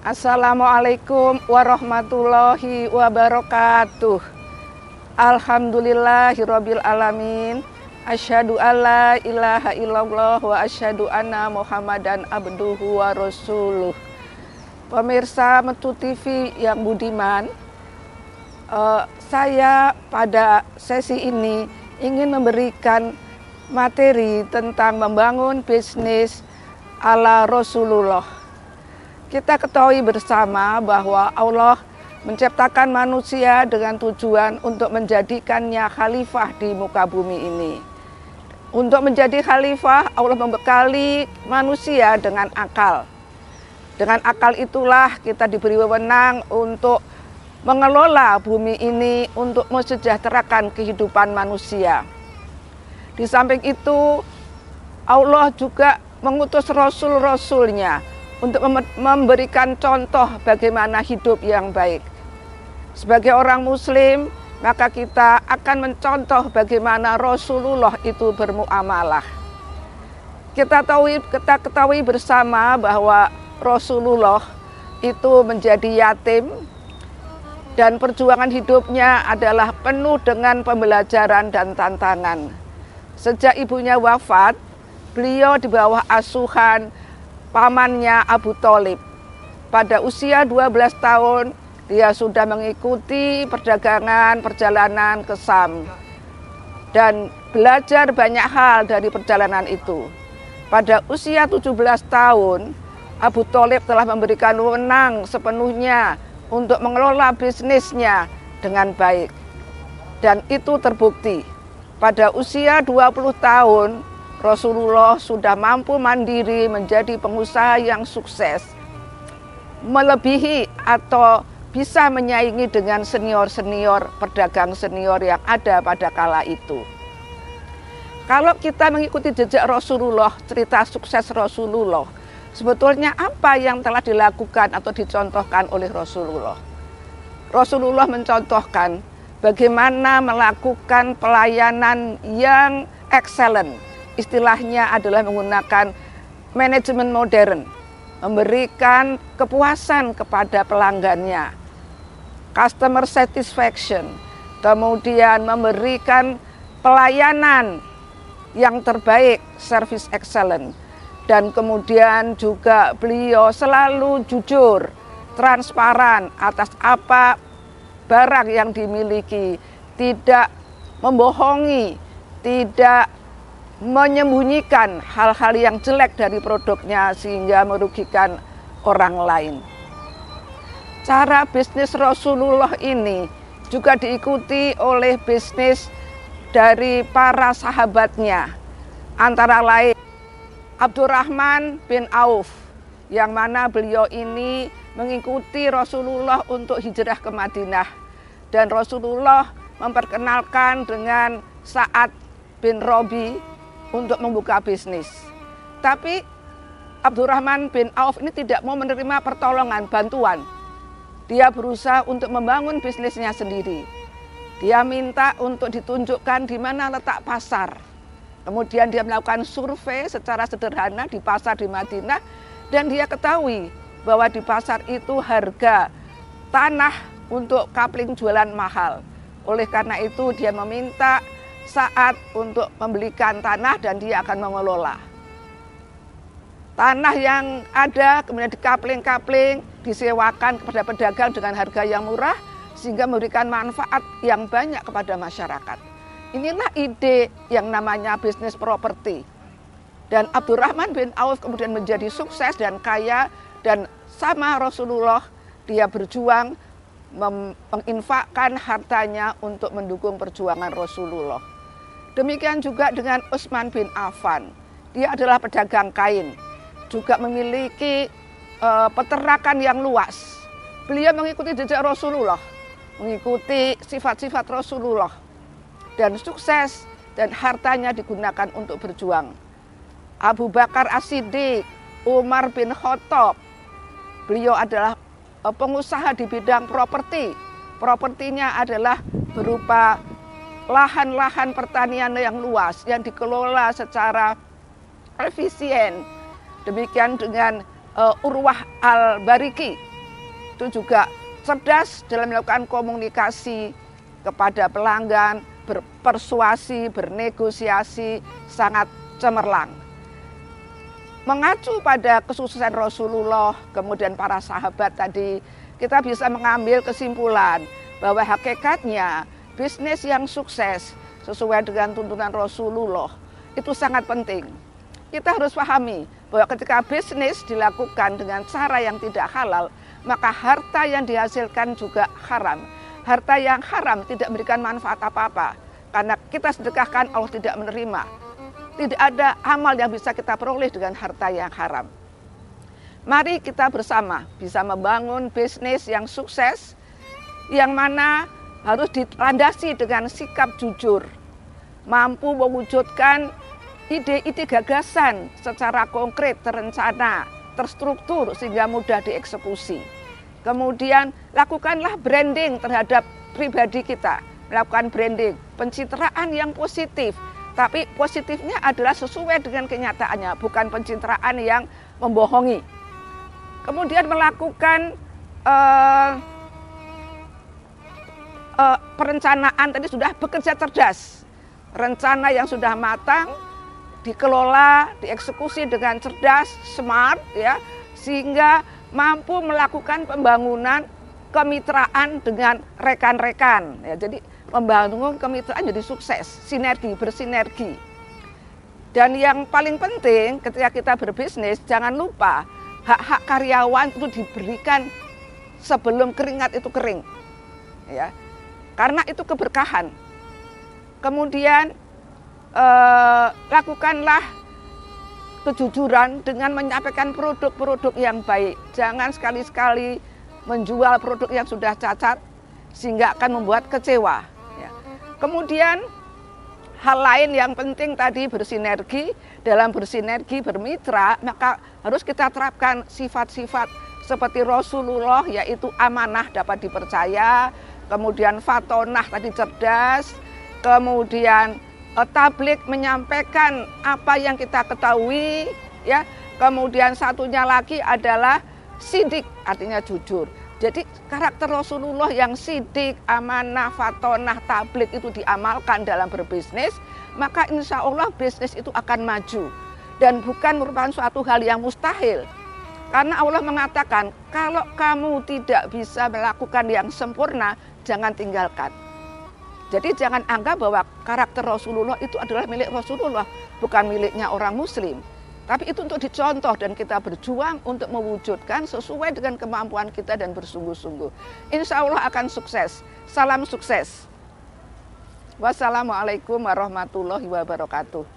Assalamualaikum warahmatullahi wabarakatuh. Alhamdulillahirabbil alamin. Asyhadu alla ilaha illallah wa asyhadu anna Muhammadan abduhu wa rasuluh. Pemirsa Metu TV yang budiman, saya pada sesi ini ingin memberikan materi tentang membangun bisnis ala Rasulullah. Kita ketahui bersama bahwa Allah menciptakan manusia dengan tujuan untuk menjadikannya khalifah di muka bumi ini. Untuk menjadi khalifah, Allah membekali manusia dengan akal. Dengan akal itulah kita diberi wewenang untuk mengelola bumi ini untuk mensejahterakan kehidupan manusia. Di samping itu, Allah juga mengutus rasul-rasulnya untuk memberikan contoh bagaimana hidup yang baik. Sebagai orang muslim, maka kita akan mencontoh bagaimana Rasulullah itu bermuamalah. Kita ketahui bersama bahwa Rasulullah itu menjadi yatim dan perjuangan hidupnya adalah penuh dengan pembelajaran dan tantangan. Sejak ibunya wafat, beliau di bawah asuhan pamannya Abu Thalib. Pada usia 12 tahun, dia sudah mengikuti perjalanan ke Syam dan belajar banyak hal dari perjalanan itu. Pada usia 17 tahun, Abu Thalib telah memberikan wewenang sepenuhnya untuk mengelola bisnisnya dengan baik. Dan itu terbukti. Pada usia 20 tahun, Rasulullah sudah mampu mandiri menjadi pengusaha yang sukses, melebihi atau bisa menyaingi dengan senior-senior pedagang senior yang ada pada kala itu. Kalau kita mengikuti jejak Rasulullah, cerita sukses Rasulullah, sebetulnya apa yang telah dilakukan atau dicontohkan oleh Rasulullah? Rasulullah mencontohkan bagaimana melakukan pelayanan yang excellent. Istilahnya adalah menggunakan manajemen modern, memberikan kepuasan kepada pelanggannya, customer satisfaction, kemudian memberikan pelayanan yang terbaik, service excellent, dan kemudian juga beliau selalu jujur, transparan atas apa barang yang dimiliki, tidak membohongi, tidak menyembunyikan hal-hal yang jelek dari produknya sehingga merugikan orang lain. Cara bisnis Rasulullah ini juga diikuti oleh bisnis dari para sahabatnya, antara lain Abdurrahman bin Auf, yang mana beliau ini mengikuti Rasulullah untuk hijrah ke Madinah, dan Rasulullah memperkenalkan dengan Sa'ad bin Robi untuk membuka bisnis. Tapi Abdurrahman bin Auf ini tidak mau menerima pertolongan, bantuan. Dia berusaha untuk membangun bisnisnya sendiri. Dia minta untuk ditunjukkan di mana letak pasar. Kemudian dia melakukan survei secara sederhana di pasar di Madinah, dan dia ketahui bahwa di pasar itu harga tanah untuk kapling jualan mahal. Oleh karena itu dia meminta Sa'ad untuk membelikan tanah dan dia akan mengelola. Tanah yang ada kemudian dikapling-kapling, disewakan kepada pedagang dengan harga yang murah sehingga memberikan manfaat yang banyak kepada masyarakat. Inilah ide yang namanya bisnis properti. Dan Abdurrahman bin Auf kemudian menjadi sukses dan kaya, dan sama Rasulullah dia berjuang menginfakkan hartanya untuk mendukung perjuangan Rasulullah. Demikian juga dengan Utsman bin Affan. Dia adalah pedagang kain, juga memiliki peternakan yang luas. Beliau mengikuti jejak Rasulullah, mengikuti sifat-sifat Rasulullah, dan sukses, dan hartanya digunakan untuk berjuang. Abu Bakar As-Siddiq, Umar bin Khattab, beliau adalah pengusaha di bidang properti. Propertinya adalah berupa lahan-lahan pertanian yang luas yang dikelola secara efisien. Demikian dengan Urwah al-Bariki, itu juga cerdas dalam melakukan komunikasi kepada pelanggan, berpersuasi, bernegosiasi, sangat cemerlang. Mengacu pada kesuksesan Rasulullah, kemudian para sahabat tadi, kita bisa mengambil kesimpulan bahwa hakikatnya bisnis yang sukses sesuai dengan tuntunan Rasulullah itu sangat penting. Kita harus pahami bahwa ketika bisnis dilakukan dengan cara yang tidak halal, maka harta yang dihasilkan juga haram. Harta yang haram tidak memberikan manfaat apa-apa, karena kita sedekahkan Allah tidak menerima. Tidak ada amal yang bisa kita peroleh dengan harta yang haram. Mari kita bersama bisa membangun bisnis yang sukses, yang mana harus dilandasi dengan sikap jujur, mampu mewujudkan ide-ide gagasan secara konkret, terencana, terstruktur sehingga mudah dieksekusi. Kemudian lakukanlah branding terhadap pribadi kita, melakukan branding, pencitraan yang positif, tapi positifnya adalah sesuai dengan kenyataannya, bukan pencitraan yang membohongi. Kemudian melakukan perencanaan tadi sudah bekerja cerdas, rencana yang sudah matang, dikelola, dieksekusi dengan cerdas, smart, ya, sehingga mampu melakukan pembangunan kemitraan dengan rekan-rekan. Ya, jadi membangun kemitraan jadi sukses, sinergi, bersinergi. Dan yang paling penting ketika kita berbisnis, jangan lupa hak-hak karyawan itu diberikan sebelum keringat itu kering, ya, karena itu keberkahan. Kemudian lakukanlah kejujuran dengan menyampaikan produk-produk yang baik. Jangan sekali-sekali menjual produk yang sudah cacat sehingga akan membuat kecewa. Ya. Kemudian hal lain yang penting tadi bersinergi. Dalam bersinergi bermitra maka harus kita terapkan sifat-sifat seperti Rasulullah, yaitu amanah dapat dipercaya, kemudian fatonah tadi cerdas, kemudian tablik menyampaikan apa yang kita ketahui, ya. Kemudian satunya lagi adalah sidik, artinya jujur. Jadi karakter Rasulullah yang sidik, amanah, fatonah, tablik itu diamalkan dalam berbisnis, maka insya Allah bisnis itu akan maju. Dan bukan merupakan suatu hal yang mustahil. Karena Allah mengatakan, kalau kamu tidak bisa melakukan yang sempurna, jangan tinggalkan. Jadi jangan anggap bahwa karakter Rasulullah itu adalah milik Rasulullah, bukan miliknya orang Muslim. Tapi itu untuk dicontoh dan kita berjuang untuk mewujudkan sesuai dengan kemampuan kita dan bersungguh-sungguh. Insya Allah akan sukses. Salam sukses. Wassalamualaikum warahmatullahi wabarakatuh.